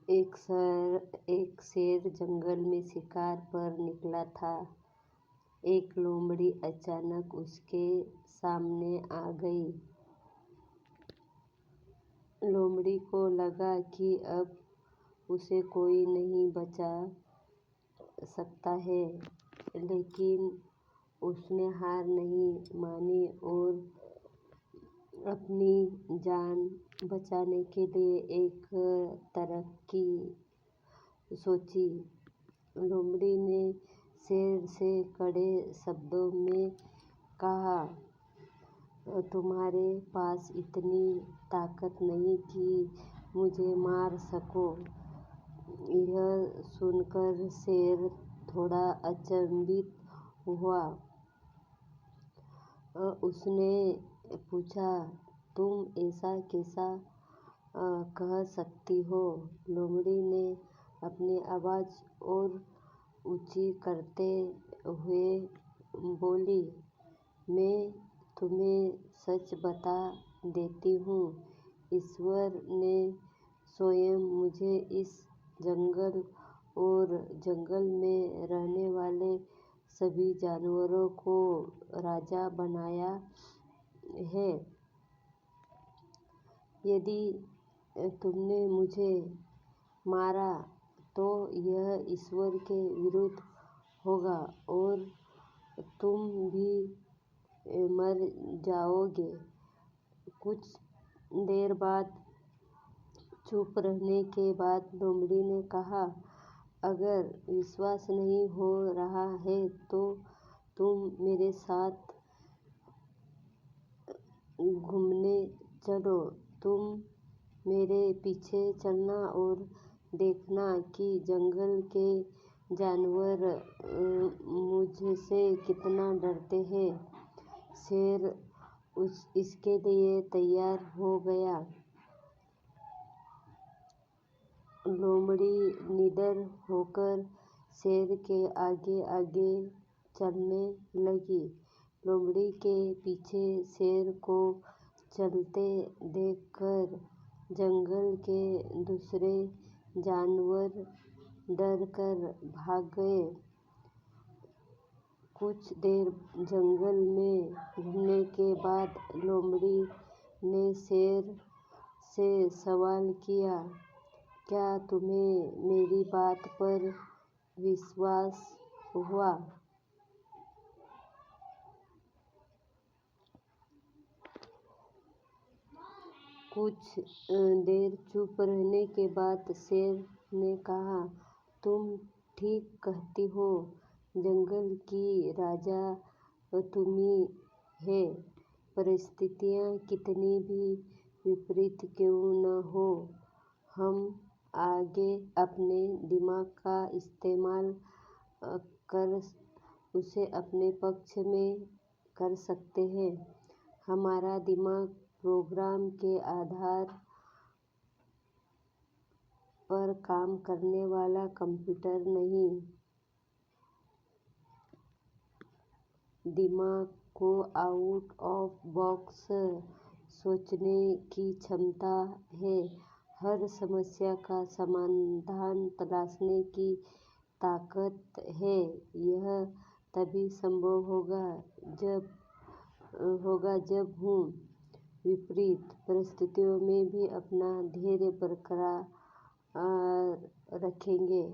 एक शेर जंगल में शिकार पर निकला था। एक लोमड़ी अचानक उसके सामने आ गई। लोमड़ी को लगा कि अब उसे कोई नहीं बचा सकता है, लेकिन उसने हार नहीं मानी और अपनी जान बचाने के लिए एक तरकीब सोची। लोमड़ी ने शेर से कड़े शब्दों में कहा, तुम्हारे पास इतनी ताकत नहीं कि मुझे मार सको। यह सुनकर शेर थोड़ा अचंभित हुआ। उसने पूछा, तुम ऐसा कैसा कह सकती हो? लोमड़ी ने अपनी आवाज़ और ऊंची करते हुए बोली, मैं तुम्हें सच बता देती हूँ, ईश्वर ने स्वयं मुझे इस जंगल और जंगल में रहने वाले सभी जानवरों को राजा बनाया है। यदि तुमने मुझे मारा तो यह ईश्वर के विरुद्ध होगा और तुम भी मर जाओगे। कुछ देर बाद चुप रहने के बाद लोमड़ी ने कहा, अगर विश्वास नहीं हो रहा है तो तुम मेरे साथ घूमने चलो। तुम मेरे पीछे चलना और देखना कि जंगल के जानवर मुझसे कितना डरते हैं। शेर इसके लिए तैयार हो गया। लोमड़ी निडर होकर शेर के आगे आगे चलने लगी। लोमड़ी के पीछे शेर को चलते देखकर जंगल के दूसरे जानवर डरकर भाग गए। कुछ देर जंगल में घूमने के बाद लोमड़ी ने शेर से सवाल किया, क्या तुम्हें मेरी बात पर विश्वास हुआ? कुछ देर चुप रहने के बाद शेर ने कहा, तुम ठीक कहती हो, जंगल की राजा तुम ही है। परिस्थितियाँ कितनी भी विपरीत क्यों न हो, हम आगे अपने दिमाग का इस्तेमाल कर उसे अपने पक्ष में कर सकते हैं। हमारा दिमाग प्रोग्राम के आधार पर काम करने वाला कंप्यूटर नहीं। दिमाग को आउट ऑफ बॉक्स सोचने की क्षमता है। हर समस्या का समाधान तलाशने की ताकत है। यह तभी संभव होगा जब हम विपरीत परिस्थितियों में भी अपना धैर्य बरकरार रखेंगे।